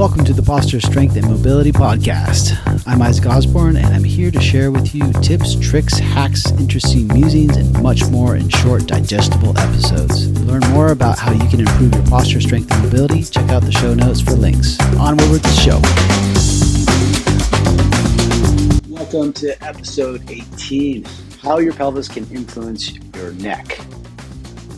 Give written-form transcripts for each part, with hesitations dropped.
Welcome to the Posture Strength and Mobility Podcast. I'm Isaac Osborne, and I'm here to share with you tips, tricks, hacks, interesting musings, and much more in short, digestible episodes. To learn more about how you can improve your posture strength and mobility, check out the show notes for links. Onward with the show. Welcome to episode 18, how your pelvis can influence your neck.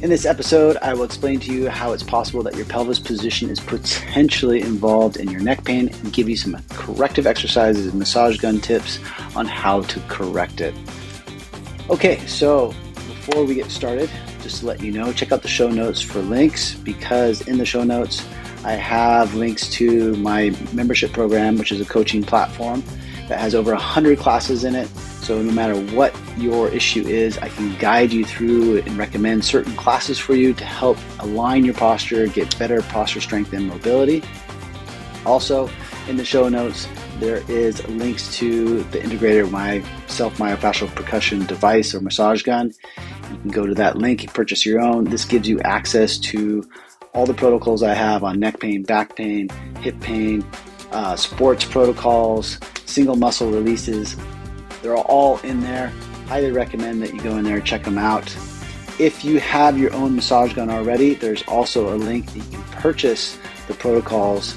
In this episode, I will explain to you how it's possible that your pelvis position is potentially involved in your neck pain and give you some corrective exercises and massage gun tips on how to correct it. Okay, so before we get started, just to let you know, check out the show notes for links, because in the show notes, I have links to my membership program, which is a coaching platform that has over 100 classes in it. So no matter what your issue is, I can guide you through and recommend certain classes for you to help align your posture, get better posture strength and mobility. Also, in the show notes, there is links to the integrated myofascial percussion device or massage gun. You can go to that link and purchase your own. This gives you access to all the protocols I have on neck pain, back pain, hip pain, sports protocols, single muscle releases. They're all in there. Highly recommend that you go in there and check them out. If you have your own massage gun already, there's also a link that you can purchase the protocols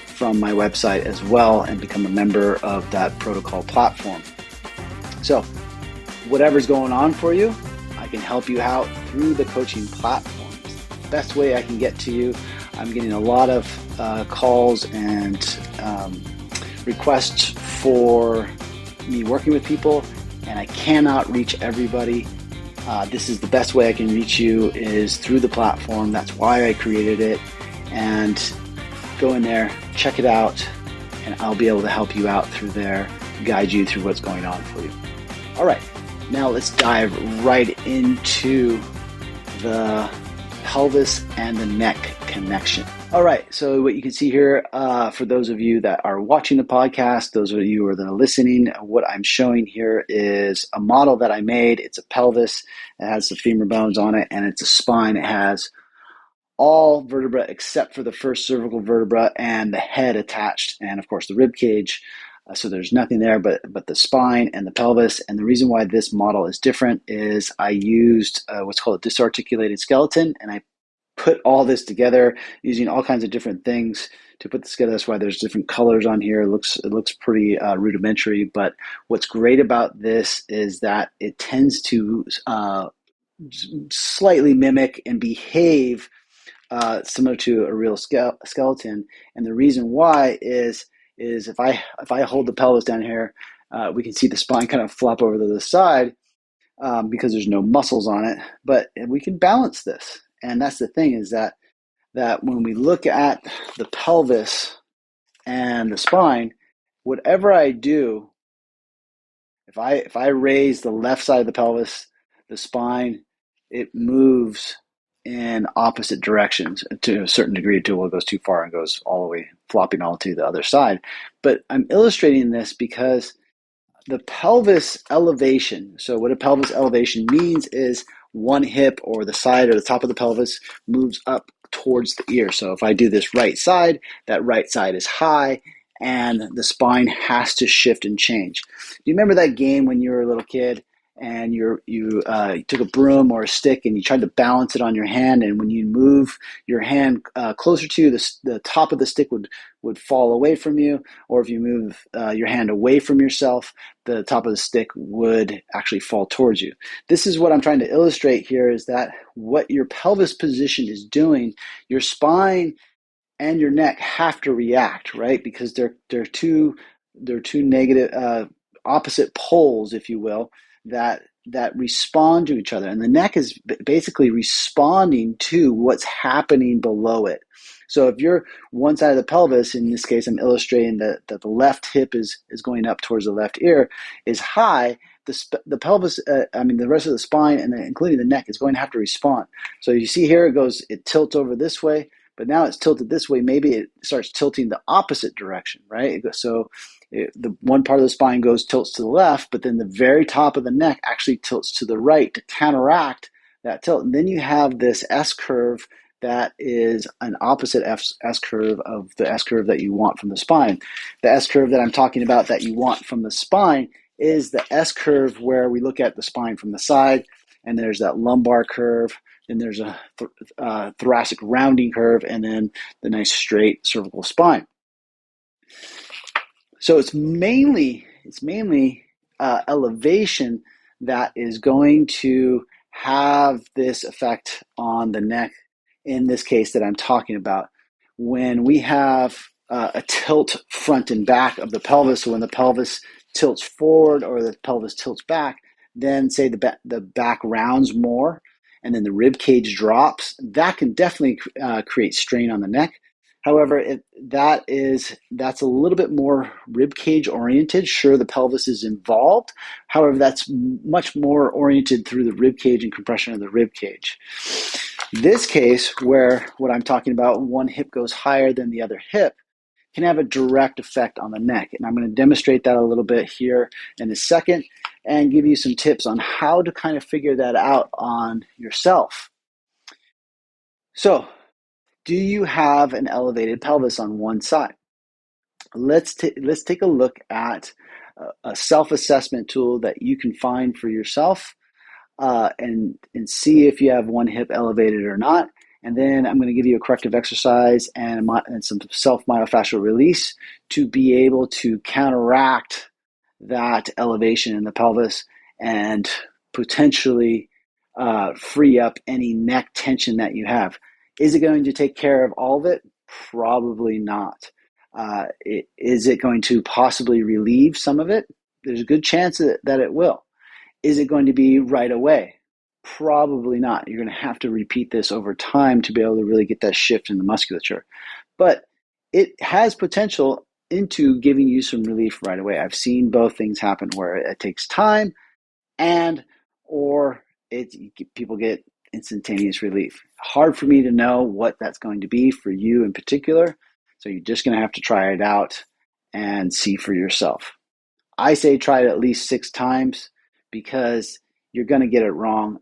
from my website as well and become a member of that protocol platform. So whatever's going on for you, I can help you out through the coaching platforms. Best way I can get to you, I'm getting a lot of calls and requests for me working with people, and I cannot reach everybody. This is the best way I can reach you is through the platform. That's why I created it. And go in there, check it out, and I'll be able to help you out through there, guide you through what's going on for you. All right, now let's dive right into the pelvis and the neck connection. All right, so what you can see here, for those of you that are watching the podcast, those of you that are listening, what I'm showing here is a model that I made. It's a pelvis. It has the femur bones on it, and it's a spine. It has all vertebrae except for the first cervical vertebra and the head attached, and of course the rib cage. So there's nothing there but the spine and the pelvis. And the reason why this model is different is I used what's called a disarticulated skeleton, and I put all this together using all kinds of different things to put this together. That's why there's different colors on here. It looks pretty rudimentary, but what's great about this is that it tends to slightly mimic and behave similar to a real skeleton. And the reason why is if I hold the pelvis down here, we can see the spine kind of flop over to the side because there's no muscles on it, but we can balance this. And that's the thing, is that when we look at the pelvis and the spine, whatever I do, if I raise the left side of the pelvis, the spine, it moves in opposite directions to a certain degree until it goes too far and goes all the way flopping all to the other side. But I'm illustrating this because the pelvis elevation, so what a pelvis elevation means is one hip or the side or the top of the pelvis moves up towards the ear. So if I do this right side, that right side is high and the spine has to shift and change. Do you remember that game when you were a little kid and you took a broom or a stick and you tried to balance it on your hand, and when you move your hand closer to the top of the stick would fall away from you, or if you move your hand away from yourself, the top of the stick would actually fall towards you. This is what I'm trying to illustrate here, is that what your pelvis position is doing, your spine and your neck have to react, right? Because they're two negative opposite poles, if you will, that respond to each other, and the neck is basically responding to what's happening below it. So if you're one side of the pelvis, in this case I'm illustrating that the left hip is going up towards the left ear, is high, the pelvis, the rest of the spine and including the neck is going to have to respond. So you see here it tilts over this way, but now it's tilted this way. Maybe it starts tilting the opposite direction, right? So the one part of the spine tilts to the left, but then the very top of the neck actually tilts to the right to counteract that tilt. And then you have this S curve that is an opposite S curve of the S curve that you want from the spine. The S curve that I'm talking about that you want from the spine is the S curve where we look at the spine from the side, and there's that lumbar curve, then there's a thoracic rounding curve, and then the nice straight cervical spine. So it's mainly elevation that is going to have this effect on the neck, in this case that I'm talking about. When we have a tilt front and back of the pelvis, so when the pelvis tilts forward or the pelvis tilts back, then say the back rounds more and then the rib cage drops, that can definitely create strain on the neck. However, that's a little bit more rib cage oriented. Sure, the pelvis is involved. However, that's much more oriented through the rib cage and compression of the rib cage. This case, where what I'm talking about, one hip goes higher than the other hip, can have a direct effect on the neck. And I'm going to demonstrate that a little bit here in a second and give you some tips on how to kind of figure that out on yourself. So, do you have an elevated pelvis on one side? Let's take a look at a self-assessment tool that you can find for yourself and see if you have one hip elevated or not. And then I'm going to give you a corrective exercise and some self-myofascial release to be able to counteract that elevation in the pelvis and potentially free up any neck tension that you have. Is it going to take care of all of it? Probably not. Is it going to possibly relieve some of it? There's a good chance that it will. Is it going to be right away? Probably not. You're going to have to repeat this over time to be able to really get that shift in the musculature. But it has potential into giving you some relief right away. I've seen both things happen where it takes time or people get instantaneous relief. Hard for me to know what that's going to be for you in particular. So you're just going to have to try it out and see for yourself. I say try it at least 6 times because you're going to get it wrong.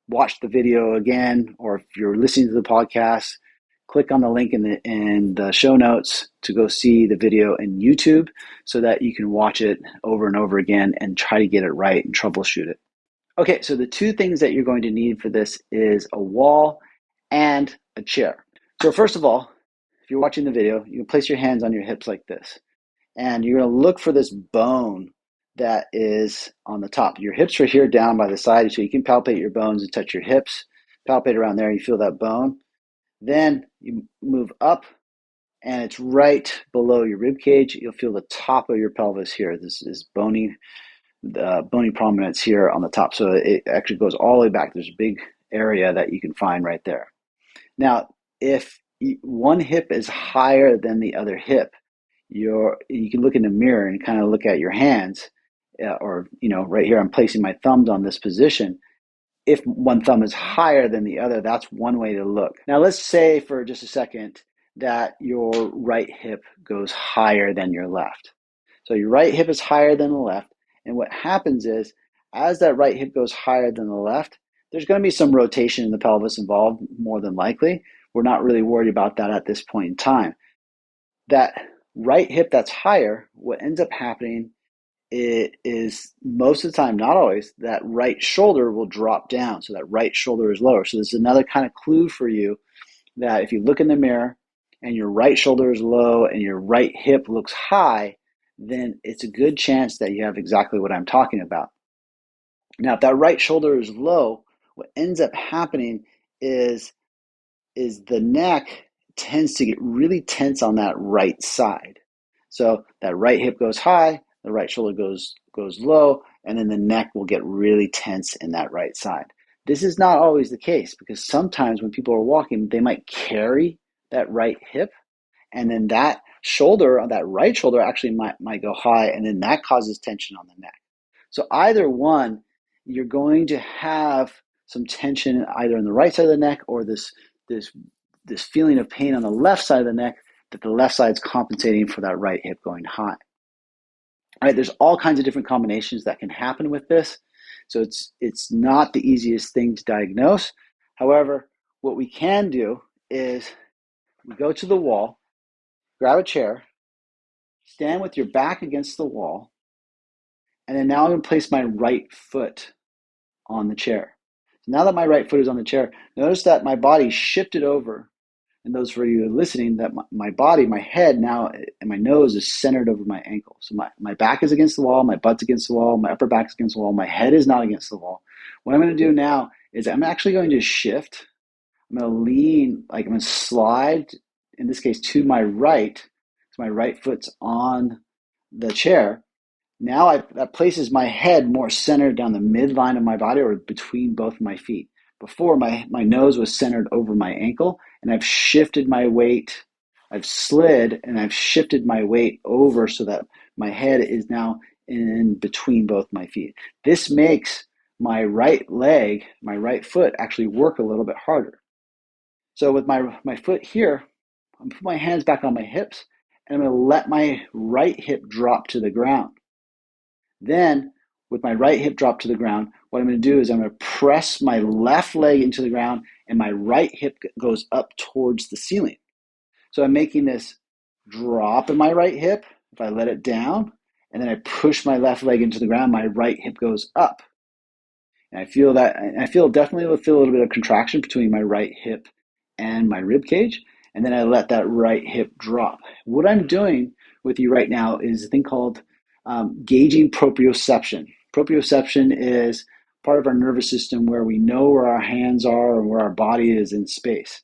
Watch the video again, or if you're listening to the podcast, click on the link in the show notes to go see the video in YouTube so that you can watch it over and over again and try to get it right and troubleshoot it. Okay, so the 2 things that you're going to need for this is a wall and a chair. So first of all, if you're watching the video, you can place your hands on your hips like this. And you're going to look for this bone that is on the top. Your hips are here down by the side, so you can palpate your bones and touch your hips. Palpate around there, you feel that bone. Then you move up, and it's right below your rib cage. You'll feel the top of your pelvis here. This is bony prominence here on the top. So it actually goes all the way back. There's a big area that you can find right there. Now, if one hip is higher than the other hip, you can look in the mirror and kind of look at your hands, or right here I'm placing my thumbs on this position. If one thumb is higher than the other, that's one way to look. Now let's say for just a second that your right hip goes higher than your left. So your right hip is higher than the left, and what happens is as that right hip goes higher than the left, there's going to be some rotation in the pelvis involved, more than likely. We're not really worried about that at this point in time. That right hip that's higher, what ends up happening is most of the time, not always, that right shoulder will drop down. So that right shoulder is lower. So this is another kind of clue for you that if you look in the mirror and your right shoulder is low and your right hip looks high, then it's a good chance that you have exactly what I'm talking about. Now, if that right shoulder is low, what ends up happening is the neck tends to get really tense on that right side. So that right hip goes high, the right shoulder goes low, and then the neck will get really tense in that right side. This is not always the case because sometimes when people are walking, they might carry that right hip, and then that right shoulder actually might go high, and then that causes tension on the neck. So either one, you're going to have some tension either on the right side of the neck or this feeling of pain on the left side of the neck that the left side is compensating for that right hip going high. All right, there's all kinds of different combinations that can happen with this. So it's not the easiest thing to diagnose. However, what we can do is we go to the wall, grab a chair, stand with your back against the wall, and then now I'm going to place my right foot on the chair. So now that my right foot is on the chair, notice that my body shifted over. And those for you listening, that my body, my head now, and my nose is centered over my ankle. So my back is against the wall, my butt's against the wall, my upper back's against the wall, my head is not against the wall. What I'm going to do now is I'm actually going to shift. I'm going to lean, like I'm going to slide, in this case, to my right. So my right foot's on the chair. Now that places my head more centered down the midline of my body or between both of my feet. Before, my nose was centered over my ankle, and I've shifted my weight. I've slid and I've shifted my weight over so that my head is now in between both my feet. This makes my right leg, my right foot actually work a little bit harder. So with my foot here, I'm put my hands back on my hips, and I'm going to let my right hip drop to the ground. Then, with my right hip drop to the ground, what I'm going to do is I'm going to press my left leg into the ground, and my right hip goes up towards the ceiling. So I'm making this drop in my right hip. If I let it down, and then I push my left leg into the ground, my right hip goes up. And I feel definitely a little bit of contraction between my right hip and my rib cage. And then I let that right hip drop. What I'm doing with you right now is a thing called gauging proprioception. Proprioception is part of our nervous system where we know where our hands are and where our body is in space.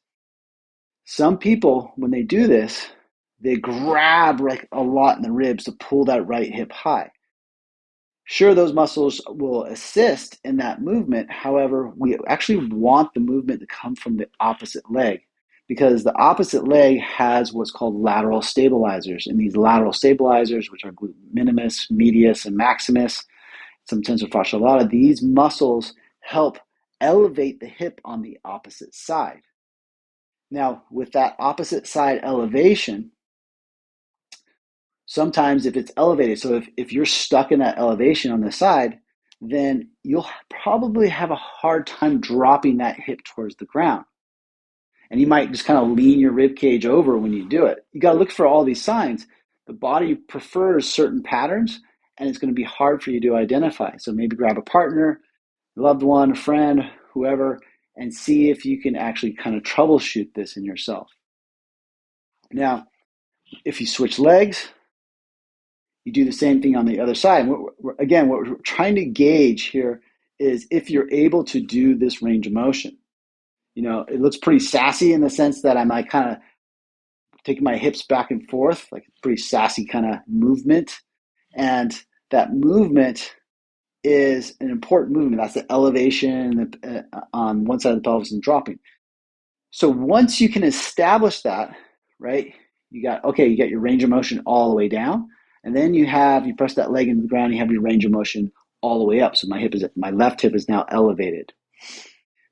Some people, when they do this, they grab like a lot in the ribs to pull that right hip high. Sure, those muscles will assist in that movement. However, we actually want the movement to come from the opposite leg because the opposite leg has what's called lateral stabilizers. And these lateral stabilizers, which are glute minimus, medius, and maximus, some tensor fasciae lata, these muscles help elevate the hip on the opposite side. Now, with that opposite side elevation, sometimes if it's elevated, so if you're stuck in that elevation on the side, then you'll probably have a hard time dropping that hip towards the ground. And you might just kind of lean your rib cage over when you do it. You got to look for all these signs. The body prefers certain patterns, and it's going to be hard for you to identify. So maybe grab a partner, a loved one, a friend, whoever, and see if you can actually kind of troubleshoot this in yourself. Now, if you switch legs, you do the same thing on the other side. What we're trying to gauge here is if you're able to do this range of motion. You know, it looks pretty sassy in the sense that I'm like kind of taking my hips back and forth, like a pretty sassy kind of movement. And that movement is an important movement. That's the elevation on one side of the pelvis and dropping. So once you can establish that, right, you got your range of motion all the way down. And then you press that leg into the ground, you have your range of motion all the way up. So my left hip is now elevated.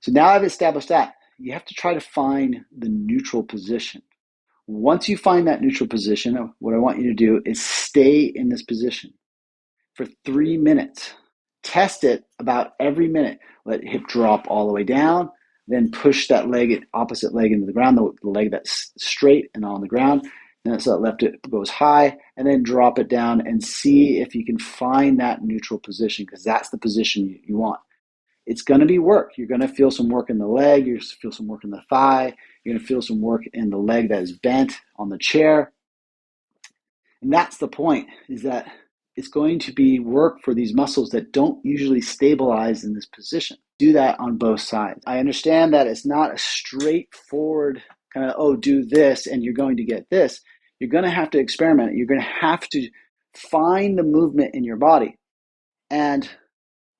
So now I've established that. You have to try to find the neutral position. Once you find that neutral position, what I want you to do is stay in this position for 3 minutes. Test it about every minute. Let hip drop all the way down, then push that opposite leg into the ground, the leg that's straight and on the ground. Then so that left hip goes high, and then drop it down and see if you can find that neutral position, because that's the position you want. It's going to be work. You're going to feel some work in the leg. You're going to feel some work in the thigh. You're going to feel some work in the leg that is bent on the chair. And that's the point, is that it's going to be work for these muscles that don't usually stabilize in this position. Do that on both sides. I understand that it's not a straightforward kind of, do this and you're going to get this. You're going to have to experiment. You're going to have to find the movement in your body. And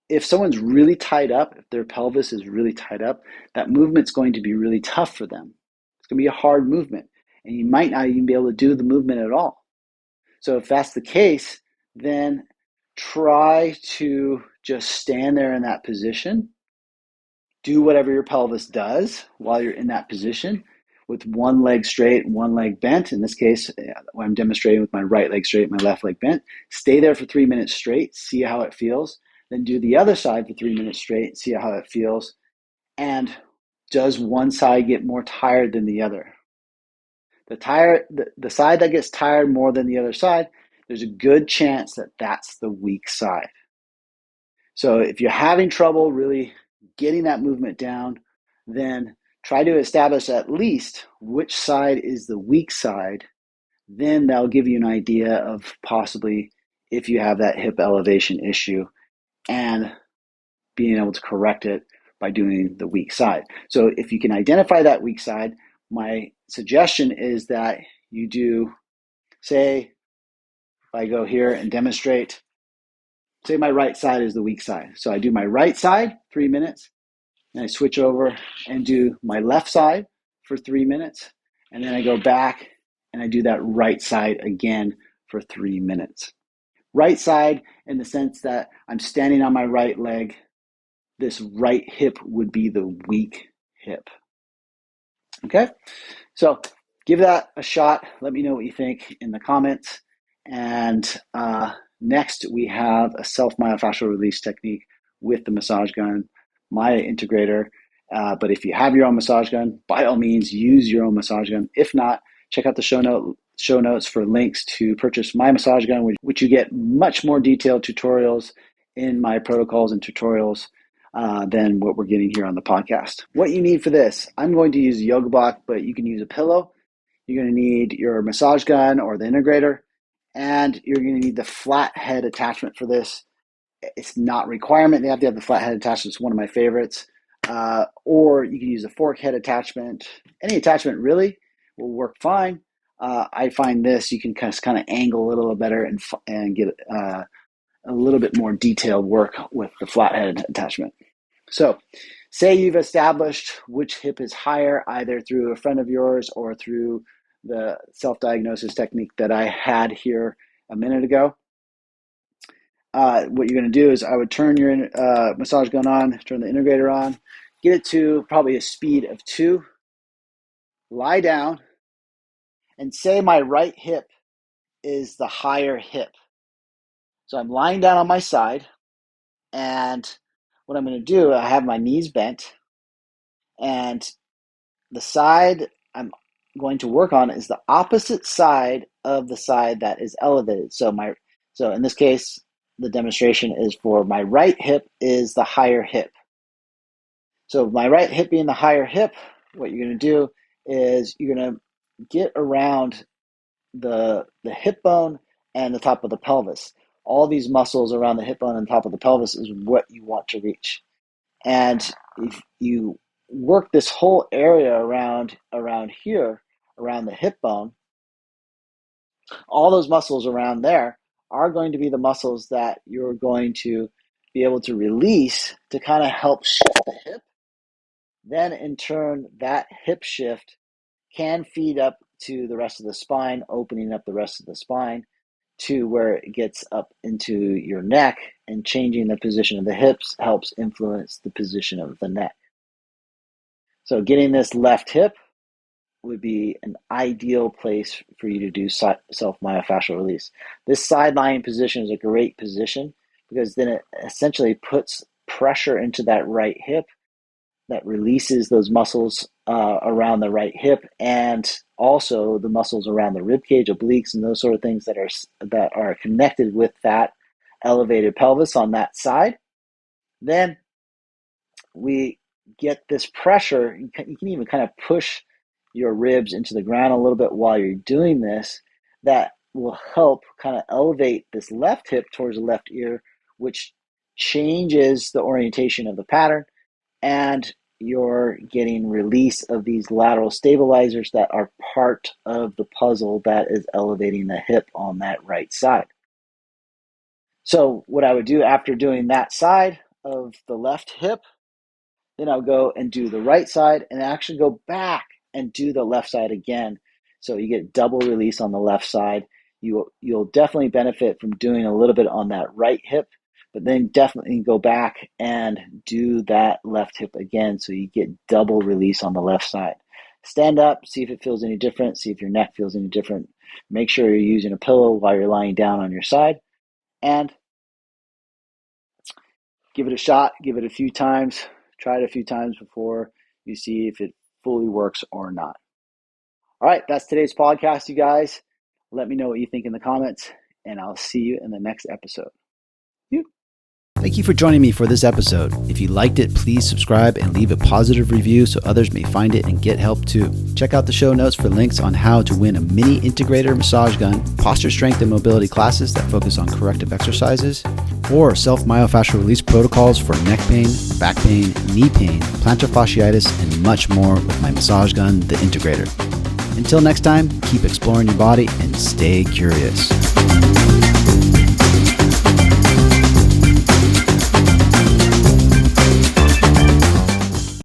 if someone's really tied up, if their pelvis is really tied up, that movement's going to be really tough for them. It's going to be a hard movement, and you might not even be able to do the movement at all. So if that's the case, then try to just stand there in that position. Do whatever your pelvis does while you're in that position with one leg straight and one leg bent. In this case, I'm demonstrating with my right leg straight, my left leg bent. Stay there for 3 minutes straight, see how it feels. Then do the other side for 3 minutes straight, see how it feels. And Does one side get more tired than the other? The side that gets tired more than the other side, there's a good chance that that's the weak side. So if you're having trouble really getting that movement down, then try to establish at least which side is the weak side. Then that'll give you an idea of possibly if you have that hip elevation issue and being able to correct it by doing the weak side. So if you can identify that weak side, my suggestion is that you do, say, if I go here and demonstrate, say my right side is the weak side. So I do my right side, 3 minutes, and I switch over and do my left side for 3 minutes. And then I go back and I do that right side again for 3 minutes. Right side in the sense that I'm standing on my right leg. This right hip would be the weak hip. Okay, so give that a shot. Let me know what you think in the comments. And next, we have a self-myofascial release technique with the massage gun, my integrator. But if you have your own massage gun, by all means, use your own massage gun. If not, check out the show notes for links to purchase my massage gun, which you get much more detailed tutorials in my protocols and tutorials than what we're getting here on the podcast. What you need for this, I'm going to use a yoga block, but you can use a pillow. You're going to need your massage gun or the integrator, and you're going to need the flat head attachment for this. It's not a requirement they have to have the flat head attachment. It's one of my favorites. Or you can use a fork head attachment. Any attachment really will work fine. I find this you can kind of angle a little better and get a little bit more detailed work with the flat head attachment. So say you've established which hip is higher, either through a friend of yours or through the self-diagnosis technique that I had here a minute ago. What you're going to do is I would turn your massage gun on, turn the integrator on, get it to probably a speed of 2, lie down, and say my right hip is the higher hip. So I'm lying down on my side, and what I'm going to do, I have my knees bent, and the side I'm going to work on is the opposite side of the side that is elevated. So in this case, the demonstration is for my right hip is the higher hip. So my right hip being the higher hip, what you're going to do is you're going to get around the hip bone and the top of the pelvis. All these muscles around the hip bone and top of the pelvis is what you want to reach. And if you work this whole area around here, around the hip bone, all those muscles around there are going to be the muscles that you're going to be able to release to kind of help shift the hip. Then in turn, that hip shift can feed up to the rest of the spine, opening up the rest of the spine to where it gets up into your neck, and changing the position of the hips helps influence the position of the neck. So getting this left hip would be an ideal place for you to do self-myofascial release. This side lying position is a great position because then it essentially puts pressure into that right hip that releases those muscles around the right hip, and also the muscles around the rib cage, obliques, and those sort of things that are connected with that elevated pelvis on that side. Then we get this pressure. You can even kind of push your ribs into the ground a little bit while you're doing this. That will help kind of elevate this left hip towards the left ear, which changes the orientation of the pattern, and you're getting release of these lateral stabilizers that are part of the puzzle that is elevating the hip on that right side. So what I would do after doing that side of the left hip, then I'll go and do the right side and actually go back and do the left side again. So you get double release on the left side. You'll definitely benefit from doing a little bit on that right hip, but then definitely go back and do that left hip again so you get double release on the left side. Stand up, see if it feels any different, see if your neck feels any different. Make sure you're using a pillow while you're lying down on your side, and give it a shot. Give it a few times. Try it a few times before you see if it fully works or not. All right, that's today's podcast, you guys. Let me know what you think in the comments, and I'll see you in the next episode. Thank you for joining me for this episode. If you liked it, please subscribe and leave a positive review so others may find it and get help too. Check out the show notes for links on how to win a mini integrator massage gun, posture strength and mobility classes that focus on corrective exercises, or self-myofascial release protocols for neck pain, back pain, knee pain, plantar fasciitis, and much more with my massage gun, the Integrator. Until next time, keep exploring your body and stay curious.